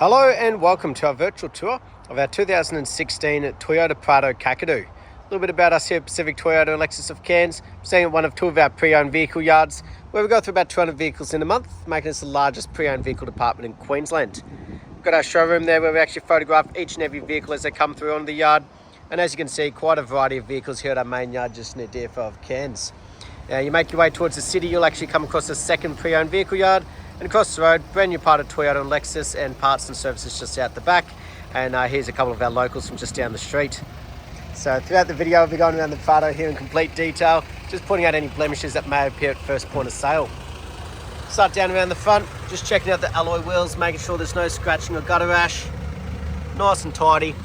Hello and welcome to our virtual tour of our 2016 Toyota Prado Kakadu. A little bit about us here at Pacific Toyota and Lexus of Cairns. We're staying at one of two of our pre-owned vehicle yards where we go through about 200 vehicles in a month, making us the largest pre-owned vehicle department in Queensland. We've got our showroom there where we actually photograph each and every vehicle as they come through on the yard. And as you can see, quite a variety of vehicles here at our main yard just near DFO of Cairns. You make your way towards the city, you'll actually come across a second pre-owned vehicle yard. And across the road, brand new Prado Toyota and Lexus and parts and services just out the back. And here's a couple of our locals from just down the street. So throughout the video, I'll be going around the Prado here in complete detail, just pointing out any blemishes that may appear at first point of sale. Start down around the front, just checking out the alloy wheels, making sure there's no scratching or gutter rash. Nice and tidy,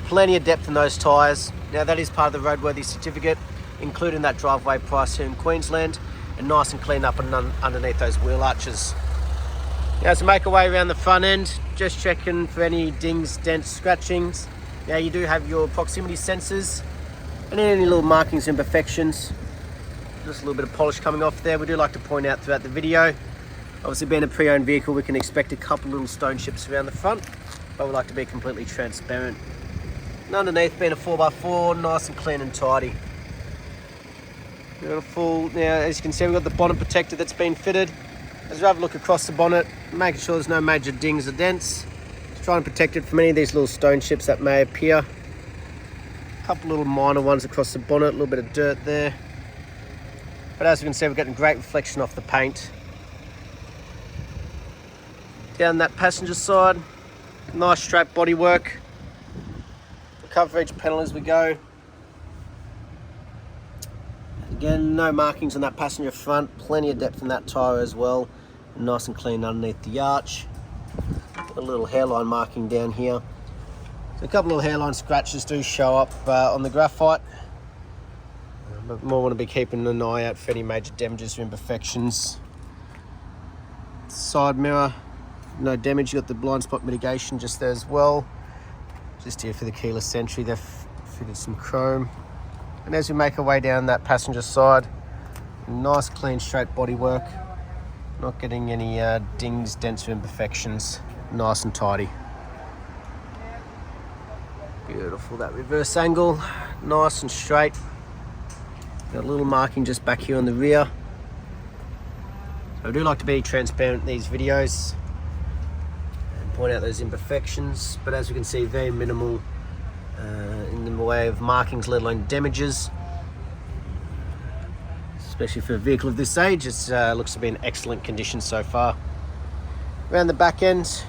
plenty of depth in those tyres. Now that is part of the roadworthy certificate, including that driveway price here in Queensland, and nice and clean up and underneath those wheel arches. Now to make our way around the front end, just checking for any dings, dents, scratchings. Now you do have your proximity sensors and any little markings and imperfections. Just a little bit of polish coming off there. We do like to point out throughout the video. Obviously being a pre-owned vehicle, we can expect a couple little stone chips around the front, but we like to be completely transparent. And underneath being a 4x4, nice and clean and tidy. Beautiful. Now as you can see, we've got the bonnet protector that's been fitted. As we have a look across the bonnet, making sure there's no major dings or dents. Just trying to protect it from any of these little stone chips that may appear. A couple little minor ones across the bonnet, a little bit of dirt there. But as you can see, we're getting great reflection off the paint. Down that passenger side, nice strap bodywork. We'll cover each panel as we go. Again, no markings on that passenger front, plenty of depth in that tyre as well. Nice and clean underneath the arch. A little hairline marking down here. So a couple of hairline scratches do show up on the graphite. But more want to be keeping an eye out for any major damages or imperfections. Side mirror, no damage. You've got the blind spot mitigation just there as well. Just here for the keyless entry, they've fitted some chrome. And as we make our way down that passenger side, nice clean straight bodywork. Not getting any dings, dents or imperfections. Nice and tidy. Beautiful, that reverse angle. Nice and straight. Got a little marking just back here on the rear. So I do like to be transparent in these videos and point out those imperfections. But as we can see, very minimal in the way of markings, let alone damages. Especially for a vehicle of this age, it looks to be in excellent condition so far. Around the back end,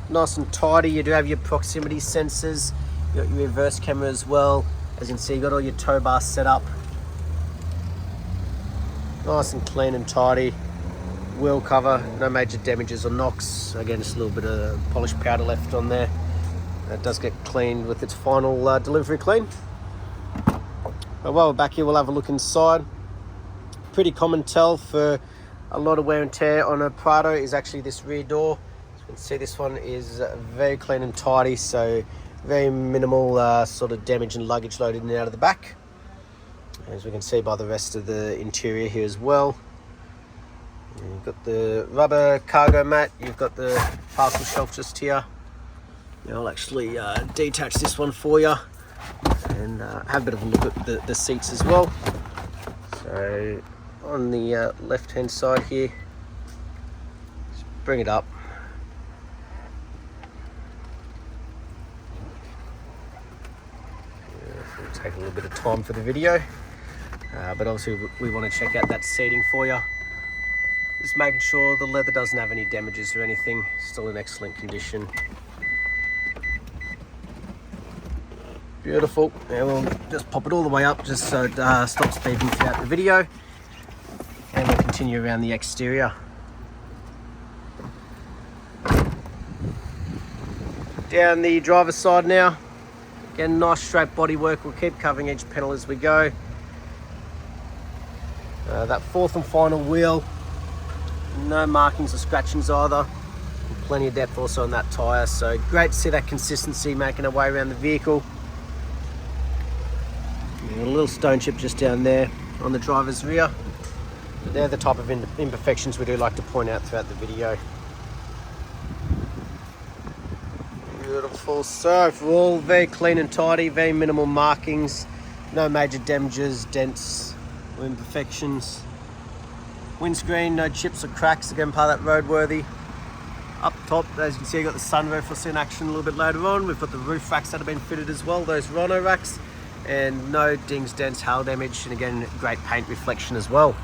nice and tidy. You do have your proximity sensors. You got your reverse camera as well. As you can see, you got all your tow bars set up. Nice and clean and tidy. Wheel cover, no major damages or knocks. Again, just a little bit of polished powder left on there. It does get cleaned with its final delivery clean. But while we're back here, we'll have a look inside. Pretty common tell for a lot of wear and tear on a Prado is actually this rear door. As you can see, this one is very clean and tidy, so very minimal sort of damage and luggage loaded in and out of the back. As we can see by the rest of the interior here as well. You've got the rubber cargo mat, you've got the parcel shelf just here. Now I'll actually detach this one for you and have a bit of a look at the seats as well. So on the left hand side here, just bring it up. It'll take a little bit of time for the video, but obviously we want to check out that seating for you. Just making sure the leather doesn't have any damages or anything, still in excellent condition. Beautiful. Now we'll just pop it all the way up just so it stops beeping throughout the video. And we'll continue around the exterior. Down the driver's side now. Again, nice straight bodywork. We'll keep covering each panel as we go. That fourth and final wheel. No markings or scratchings either. And plenty of depth also on that tyre. So great to see that consistency making our way around the vehicle. A little stone chip just down there on the driver's rear. They're the type of imperfections we do like to point out throughout the video. Beautiful. So overall, very clean and tidy, very minimal markings, no major damages, dents or imperfections. Windscreen, no chips or cracks, again part of that roadworthy. Up top, as you can see, you've got the sunroof. We'll see in action a little bit later on. We've got the roof racks that have been fitted as well, those Rhino racks, and no dings, dents, hail damage, and again, great paint reflection as well.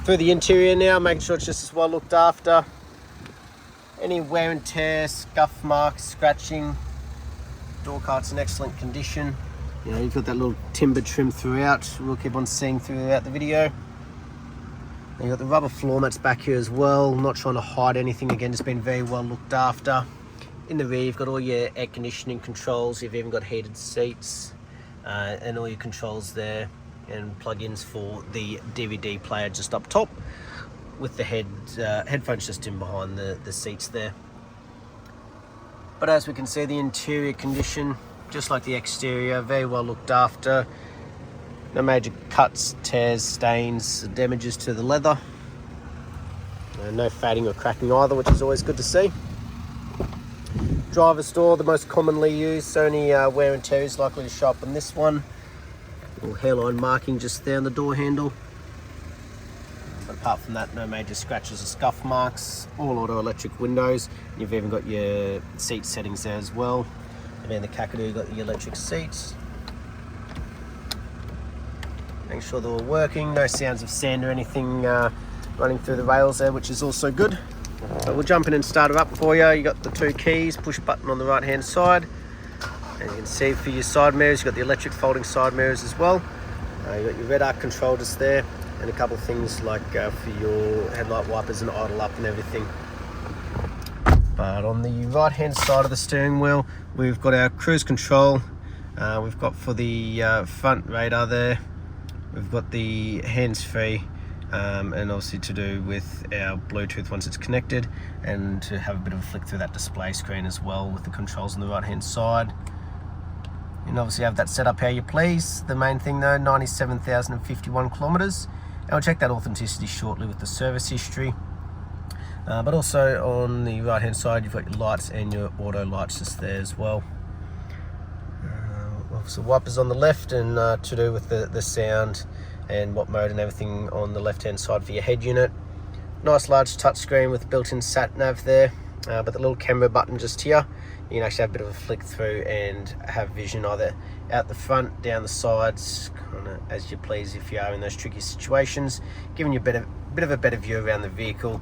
Through the interior now, making sure it's just as well looked after. Any wear and tear, scuff marks, scratching. Door cart's in excellent condition. You know, you've got that little timber trim throughout. We'll keep on seeing throughout the video. And you've got the rubber floor mats back here as well. Not trying to hide anything. Again, just been very well looked after. In the rear, you've got all your air conditioning controls. You've even got heated seats and all your controls there, and plug-ins for the DVD player just up top, with the headphone system behind the seats there. But as we can see, the interior condition, just like the exterior, very well looked after. No major cuts, tears, stains, damages to the leather. No fading or cracking either, which is always good to see. Driver's door, the most commonly used, so any wear and tear is likely to show up on this one. Little hairline marking just there on the door handle. But apart from that, no major scratches or scuff marks. All auto electric windows. You've even got your seat settings there as well. And then the Kakadu, you've got the electric seats. Make sure they're all working. No sounds of sand or anything running through the rails there, which is also good. But we'll jump in and start it up for you. You got the two keys, push button on the right hand side. And you can see for your side mirrors, you've got the electric folding side mirrors as well. You've got your red arc control just there, and a couple of things like for your headlight wipers and idle up and everything. But on the right hand side of the steering wheel, we've got our cruise control. We've got for the front radar there. We've got the hands-free, and obviously to do with our Bluetooth once it's connected, and to have a bit of a flick through that display screen as well with the controls on the right hand side. And obviously have that set up how you please. The main thing though, 97,051 kilometers. And we'll check that authenticity shortly with the service history. But also on the right hand side, you've got your lights and your auto lights just there as well. So wipers on the left, and to do with the sound and what mode and everything on the left hand side for your head unit. Nice large touchscreen with built-in sat nav there, but the little camera button just here, you can actually have a bit of a flick through and have vision either out the front, down the sides, kind of as you please if you are in those tricky situations, giving you a bit of a better view around the vehicle,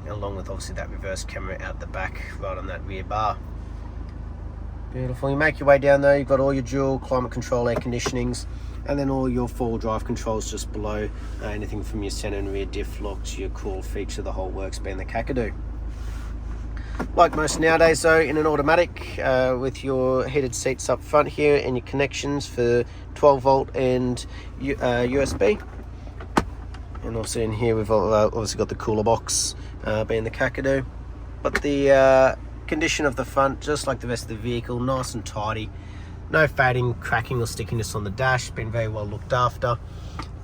along with obviously that reverse camera out the back right on that rear bar. Beautiful. You make your way down there, you've got all your dual climate control air conditionings, and then all your four-wheel drive controls just below. Anything from your center and rear diff locks, your cool feature, the whole works being the Kakadu. Like most nowadays though, in an automatic, with your heated seats up front here and your connections for 12 volt and USB. And also in here we've obviously got the cooler box being the Kakadu. But the condition of the front, just like the rest of the vehicle, nice and tidy. No fading, cracking or stickiness on the dash, been very well looked after.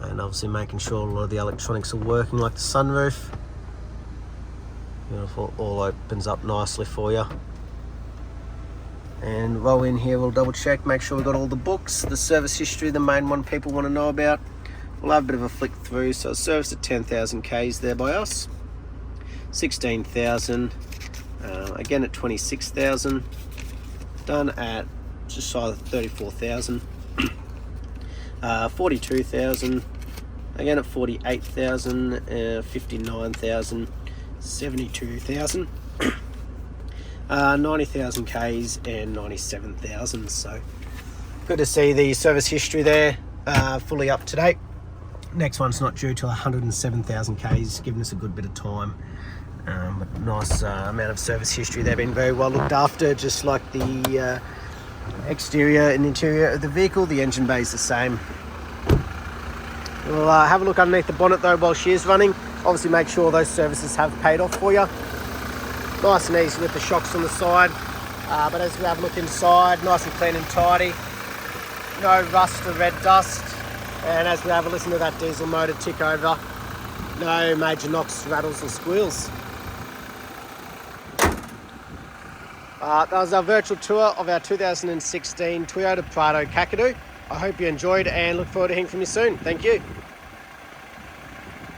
And obviously making sure a lot of the electronics are working, like the sunroof. Beautiful, all opens up nicely for you. And while we're in here, we'll double check, make sure we've got all the books, the service history, the main one people want to know about. We'll have a bit of a flick through. So it's serviced at 10,000 Ks there by us. 16,000. Again at 26,000, done at just shy of 34,000, 42,000, again at 48,000, 59,000, 72,000, 90,000 Ks and 97,000. So good to see the service history there, fully up to date. Next one's not due till 107,000 Ks, giving us a good bit of time. But nice amount of service history. They've been very well looked after, just like the exterior and interior of the vehicle. The engine bay is the same. We'll have a look underneath the bonnet though while she is running. Obviously make sure those services have paid off for you. Nice and easy with the shocks on the side. But as we have a look inside, nice and clean and tidy. No rust or red dust. And as we have a listen to that diesel motor tick over, no major knocks, rattles or squeals. That was our virtual tour of our 2016 Toyota Prado Kakadu. I hope you enjoyed and look forward to hearing from you soon. Thank you.